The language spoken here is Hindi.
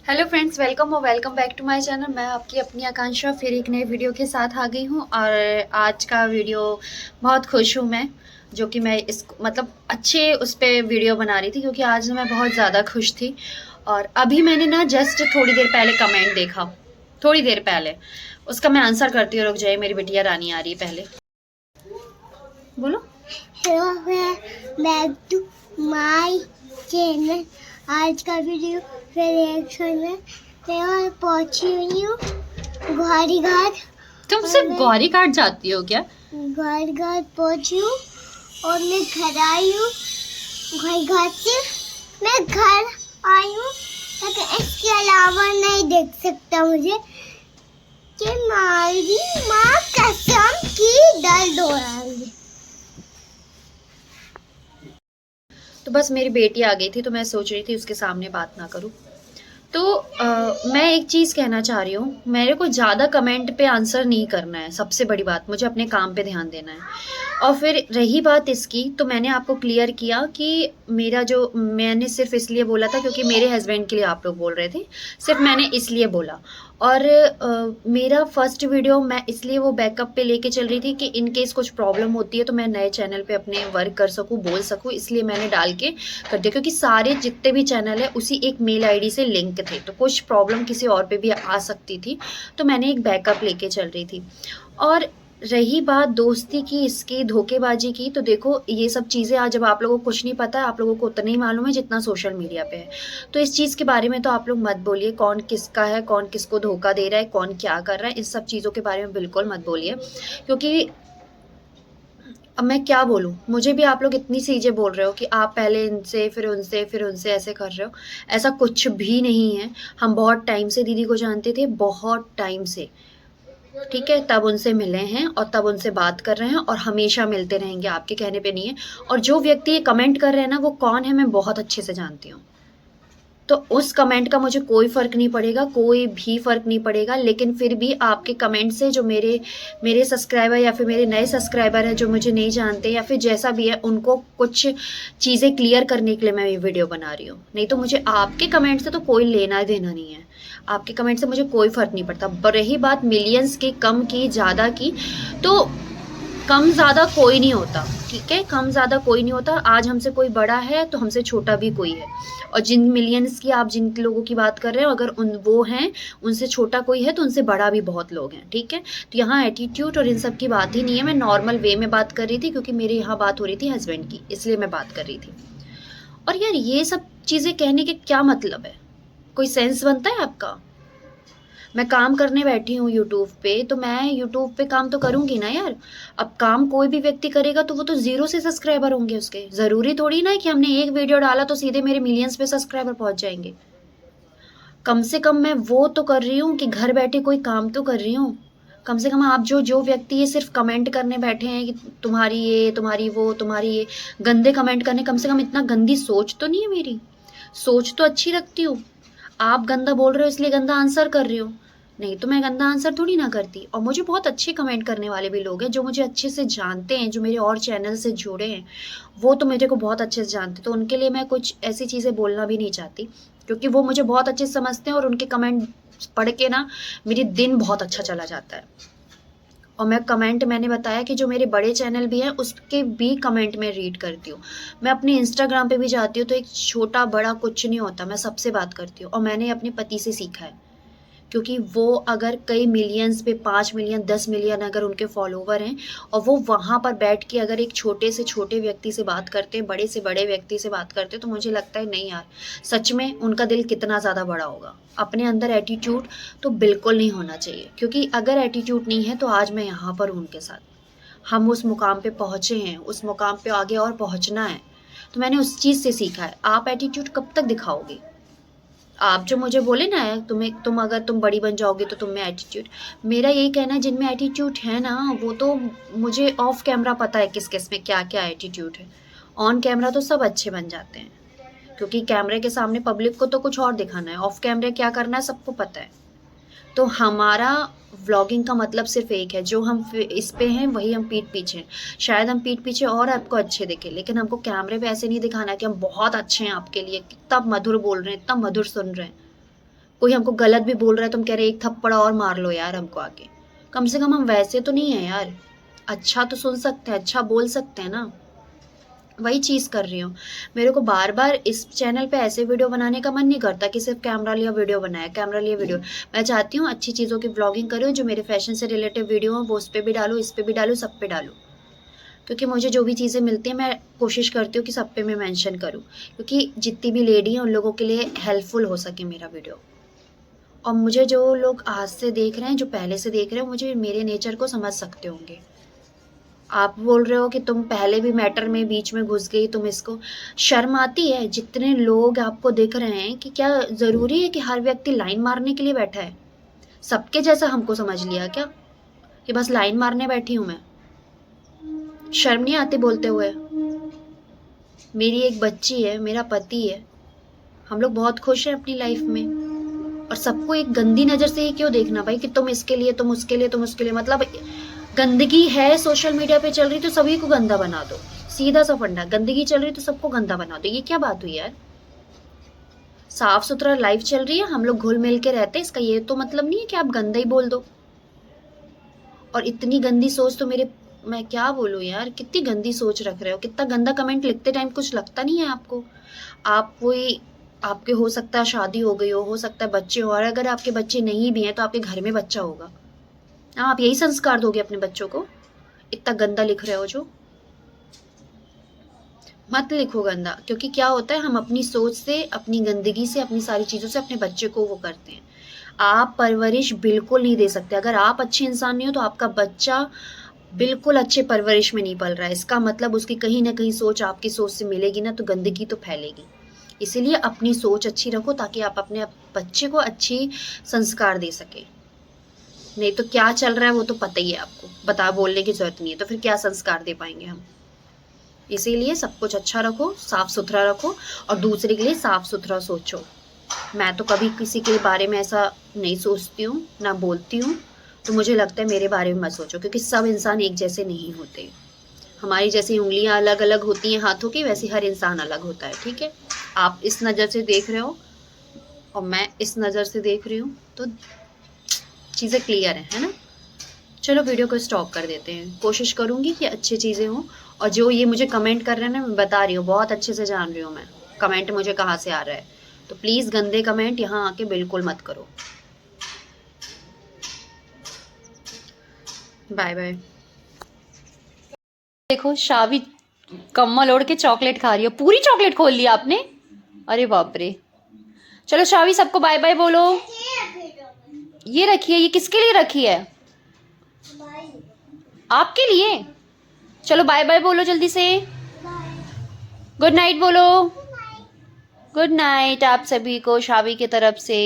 हेलो फ्रेंड्स, वेलकम और welcome back to my channel. मैं आपकी अपनी आकांक्षा फिर एक नए वीडियो के साथ आ गई हूँ। और आज का वीडियो बहुत खुश हूँ मैं, जो कि मैं इस मतलब अच्छे उस पर वीडियो बना रही थी, क्योंकि आज मैं बहुत ज़्यादा खुश थी। और अभी मैंने ना जस्ट थोड़ी देर पहले कमेंट देखा, थोड़ी देर पहले। उसका मैं आंसर करती हूँ, रुक जाइए, मेरी बिटिया रानी आ रही है पहले। बोलो। Hello, back to my channel. आज का वीडियो रिएक्शन में मैं पहुंची हुई हूँ गौरी घाट। तुम और सिर्फ मैं गौरी घाट जाती हो क्या? गौरी घाट पहुंची हूँ और मैं घर आई हूँ। गौरी घाट से मैं घर आई हूँ, लेकिन इसके अलावा नहीं देख सकता मुझे कि मेरी माँ कसम की दर्द हो रहा है। तो बस मेरी बेटी आ गई थी, तो मैं सोच रही थी उसके सामने बात ना करूँ। तो मैं एक चीज़ कहना चाह रही हूँ, मेरे को ज़्यादा कमेंट पे आंसर नहीं करना है। सबसे बड़ी बात, मुझे अपने काम पे ध्यान देना है। और फिर रही बात इसकी, तो मैंने आपको क्लियर किया कि मेरा जो मैंने सिर्फ इसलिए बोला था क्योंकि मेरे हस्बैंड के लिए आप लोग बोल रहे थे, सिर्फ मैंने इसलिए बोला। और मेरा फर्स्ट वीडियो मैं इसलिए वो बैकअप पे लेके चल रही थी कि इन केस कुछ प्रॉब्लम होती है तो मैं नए चैनल पे अपने वर्क कर सकूँ, बोल सकूँ, इसलिए मैंने डाल के कर दिया। क्योंकि सारे जितने भी चैनल है उसी एक मेल आईडी से लिंक थे, तो कुछ प्रॉब्लम किसी और पे भी आ सकती थी, तो मैंने एक बैकअप लेके चल रही थी। और रही बात दोस्ती की, इसकी धोखेबाजी की, तो देखो ये सब चीज़ें आज जब आप लोगों को कुछ नहीं पता है, आप लोगों को उतना ही मालूम है जितना सोशल मीडिया पे है। तो इस चीज़ के बारे में तो आप लोग मत बोलिए, कौन किसका है, कौन किसको धोखा दे रहा है, कौन क्या कर रहा है, इस सब चीज़ों के बारे में बिल्कुल मत बोलिए। क्योंकि अब मैं क्या बोलूँ, मुझे भी आप लोग इतनी चीज़ें बोल रहे हो कि आप पहले इनसे फिर उनसे ऐसे कर रहे हो। ऐसा कुछ भी नहीं है। हम बहुत टाइम से दीदी को जानते थे, बहुत टाइम से, ठीक है? तब उनसे मिले हैं और तब उनसे बात कर रहे हैं और हमेशा मिलते रहेंगे, आपके कहने पे नहीं है। और जो व्यक्ति ये कमेंट कर रहे हैं ना, वो कौन है मैं बहुत अच्छे से जानती हूँ। तो उस कमेंट का मुझे कोई फ़र्क नहीं पड़ेगा, कोई भी फ़र्क नहीं पड़ेगा। लेकिन फिर भी आपके कमेंट से जो मेरे मेरे सब्सक्राइबर या फिर मेरे नए सब्सक्राइबर हैं, जो मुझे नहीं जानते या फिर जैसा भी है, उनको कुछ चीज़ें क्लियर करने के लिए मैं ये वीडियो बना रही हूँ। नहीं तो मुझे आपके कमेंट से तो कोई लेना-देना नहीं है। आपके कमेंट से मुझे कोई फ़र्क नहीं पड़ता। रही बात मिलियंस की, कम की, ज़्यादा की, तो कम ज़्यादा कोई नहीं होता, ठीक है? कम ज़्यादा कोई नहीं होता। आज हमसे कोई बड़ा है तो हमसे छोटा भी कोई है। और जिन मिलियंस की, आप जिन लोगों की बात कर रहे हो, अगर उन वो हैं, उनसे छोटा कोई है तो उनसे बड़ा भी बहुत लोग हैं, ठीक है? तो यहाँ एटीट्यूड और इन सब की बात ही नहीं है। मैं नॉर्मल वे में बात कर रही थी, क्योंकि मेरे यहाँ बात हो रही थी हस्बैंड की, इसलिए मैं बात कर रही थी। और यार ये सब चीज़ें कहने के क्या मतलब है? कोई सेंस बनता है आपका? मैं काम करने बैठी हूँ यूट्यूब पे, तो मैं यूट्यूब पे काम तो करूँगी ना यार। अब काम कोई भी व्यक्ति करेगा तो वो तो ज़ीरो से सब्सक्राइबर होंगे उसके। ज़रूरी थोड़ी ना है कि हमने एक वीडियो डाला तो सीधे मेरे मिलियंस पे सब्सक्राइबर पहुँच जाएँगे। कम से कम मैं वो तो कर रही हूँ कि घर बैठे कोई काम तो कर रही हूँ। कम से कम आप जो व्यक्ति ये सिर्फ़ कमेंट करने बैठे हैं कि तुम्हारी ये, तुम्हारी वो, तुम्हारी ये, गंदे कमेंट करने, कम से कम इतना गंदी सोच तो नहीं है मेरी। सोच तो अच्छी रखती हूँ। आप गंदा बोल रहे हो इसलिए गंदा आंसर कर रहे हो। नहीं तो मैं गंदा आंसर थोड़ी ना करती। और मुझे बहुत अच्छे कमेंट करने वाले भी लोग हैं, जो मुझे अच्छे से जानते हैं, जो मेरे और चैनल से जुड़े हैं। वो तो मेरे को बहुत अच्छे से जानते हैं, तो उनके लिए मैं कुछ ऐसी चीज़ें बोलना भी नहीं चाहती, क्योंकि वो मुझे बहुत अच्छे से समझते हैं और उनके कमेंट पढ़ के ना मेरी दिन बहुत अच्छा चला जाता है। और मैं कमेंट, मैंने बताया कि जो मेरे बड़े चैनल भी हैं उसके भी कमेंट मैं रीड करती हूँ। मैं अपने इंस्टाग्राम पे भी जाती हूँ तो एक छोटा बड़ा कुछ नहीं होता, मैं सबसे बात करती हूँ। और मैंने अपने पति से सीखा है, क्योंकि वो अगर कई मिलियंस पे, 5 मिलियन, 10 मिलियन अगर उनके फॉलोवर हैं, और वो वहाँ पर बैठ के अगर एक छोटे से छोटे व्यक्ति से बात करते हैं, बड़े से बड़े व्यक्ति से बात करते हैं, तो मुझे लगता है नहीं यार, सच में उनका दिल कितना ज़्यादा बड़ा होगा। अपने अंदर एटीट्यूड तो बिल्कुल नहीं होना चाहिए, क्योंकि अगर एटीट्यूड नहीं है तो आज मैं यहाँ पर हूँ उनके साथ। हम उस मुकाम पे पहुँचे हैं, उस मुकाम पे आगे और पहुँचना है। तो मैंने उस चीज़ से सीखा है। आप एटीट्यूड कब तक दिखाओगे? आप जो मुझे बोले ना, तुम अगर तुम बड़ी बन जाओगे तो तुम में एटीट्यूड, मेरा यही कहना है, जिनमें एटीट्यूड है ना, वो तो मुझे ऑफ कैमरा पता है किस किस में क्या क्या एटीट्यूड है। ऑन कैमरा तो सब अच्छे बन जाते हैं, क्योंकि कैमरे के सामने पब्लिक को तो कुछ और दिखाना है, ऑफ कैमरे क्या करना है सबको पता है। तो हमारा व्लॉगिंग का मतलब सिर्फ एक है, जो हम इस पे हैं वही हम पीठ पीछे हैं। शायद हम पीठ पीछे और आपको अच्छे दिखे, लेकिन हमको कैमरे पे ऐसे नहीं दिखाना कि हम बहुत अच्छे हैं आपके लिए, कितना मधुर बोल रहे हैं, इतना मधुर सुन रहे हैं। कोई हमको गलत भी बोल रहा है तो हम कह रहे हैं एक थप्पड़ और मार लो यार हमको आके। कम से कम हम वैसे तो नहीं है यार, अच्छा तो सुन सकते हैं, अच्छा बोल सकते हैं ना। वही चीज़ कर रही हूँ। मेरे को बार बार इस चैनल पे ऐसे वीडियो बनाने का मन नहीं करता कि सिर्फ कैमरा लिया वीडियो बनाया, कैमरा लिया वीडियो। मैं चाहती हूँ अच्छी चीज़ों की व्लॉगिंग करूँ, जो मेरे फैशन से रिलेटेड वीडियो हो वो उस पर भी डालूँ, इस पर भी डालूँ, सब पे डालूँ। क्योंकि मुझे जो भी चीज़ें मिलती हैं मैं कोशिश करती हूँ कि सब पे मैं मेंशन करूँ, क्योंकि जितनी भी लेडी हैं उन लोगों के लिए हेल्पफुल हो सके मेरा वीडियो। और मुझे जो लोग आज से देख रहे हैं, जो पहले से देख रहे हो, मुझे मेरे नेचर को समझ सकते होंगे। आप बोल रहे हो कि तुम पहले भी मैटर में बीच में घुस गई, तुम इसको शर्म आती है? जितने लोग आपको दिख रहे हैं, कि क्या ज़रूरी है कि हर व्यक्ति लाइन मारने के लिए बैठा है? सबके जैसा हमको समझ लिया क्या कि बस लाइन मारने बैठी हूँ मैं? शर्म नहीं आती बोलते हुए? मेरी एक बच्ची है, मेरा पति है, हम लोग बहुत खुश हैं अपनी लाइफ में। और सबको एक गंदी नज़र से ही क्यों देखना भाई कि तुम इसके लिए, तुम उसके लिए, तुम उसके लिए? मतलब गंदगी है सोशल मीडिया पे चल रही तो सभी को गंदा बना दो, सीधा सा फंडा। गंदगी चल रही तो सबको गंदा बना दो, ये क्या बात हुई यार? साफ सुथरा लाइफ चल रही है, हम लोग घुल मिल के रहते हैं, इसका ये तो मतलब नहीं है कि आप गंदा ही बोल दो। और इतनी गंदी सोच तो मेरे, मैं क्या बोलूँ यार, कितनी गंदी सोच रख रहे हो, कितना गंदा कमेंट लिखते टाइम कुछ लगता नहीं है आपको? आप कोई, आपके हो सकता है शादी हो गई हो सकता है बच्चे हो, और अगर आपके बच्चे नहीं भी हैं तो आपके घर में बच्चा होगा। हाँ, आप यही संस्कार दोगे अपने बच्चों को? इतना गंदा लिख रहे हो जो, मत लिखो गंदा। क्योंकि क्या होता है, हम अपनी सोच से, अपनी गंदगी से, अपनी सारी चीज़ों से अपने बच्चे को वो करते हैं। आप परवरिश बिल्कुल नहीं दे सकते। अगर आप अच्छे इंसान नहीं हो तो आपका बच्चा बिल्कुल अच्छे परवरिश में नहीं पल रहा है। इसका मतलब उसकी कहीं ना कहीं सोच आपकी सोच से मिलेगी ना, तो गंदगी तो फैलेगी। इसीलिए अपनी सोच अच्छी रखो ताकि आप अपने बच्चे को अच्छी संस्कार दे सके। नहीं तो क्या चल रहा है वो तो पता ही है आपको, बता बोलने की जरूरत नहीं है। तो फिर क्या संस्कार दे पाएंगे हम? इसीलिए सब कुछ अच्छा रखो, साफ सुथरा रखो, और दूसरे के लिए साफ सुथरा सोचो। मैं तो कभी किसी के बारे में ऐसा नहीं सोचती हूँ, ना बोलती हूँ। तो मुझे लगता है मेरे बारे में मत सोचो, क्योंकि सब इंसान एक जैसे नहीं होते। हमारी जैसी उंगलियां अलग अलग होती हैं हाथों की, वैसे हर इंसान अलग होता है, ठीक है? आप इस नज़र से देख रहे हो और मैं इस नज़र से देख रही हूँ, तो चीज़ें क्लियर है ना? चलो वीडियो को स्टॉप कर देते हैं। कोशिश करूँगी कि अच्छी चीज़ें हों। और जो ये मुझे कमेंट कर रहे हैं ना, मैं बता रही हूँ, बहुत अच्छे से जान रही हूँ मैं कमेंट मुझे कहाँ से आ रहा है। तो प्लीज़ गंदे कमेंट यहाँ आके बिल्कुल मत करो। Bye bye. देखो शावी कम्बल ओढ़ के चॉकलेट खा रही है, पूरी चॉकलेट खोल ली आपने? अरे बाप रे। चलो शावी, सबको बाय बाय बोलो। ये रखी है, ये किसके लिए रखी है? आपके लिए? चलो बाय बाय बोलो जल्दी से। गुड नाइट बोलो। गुड नाइट आप सभी को शावी की तरफ से।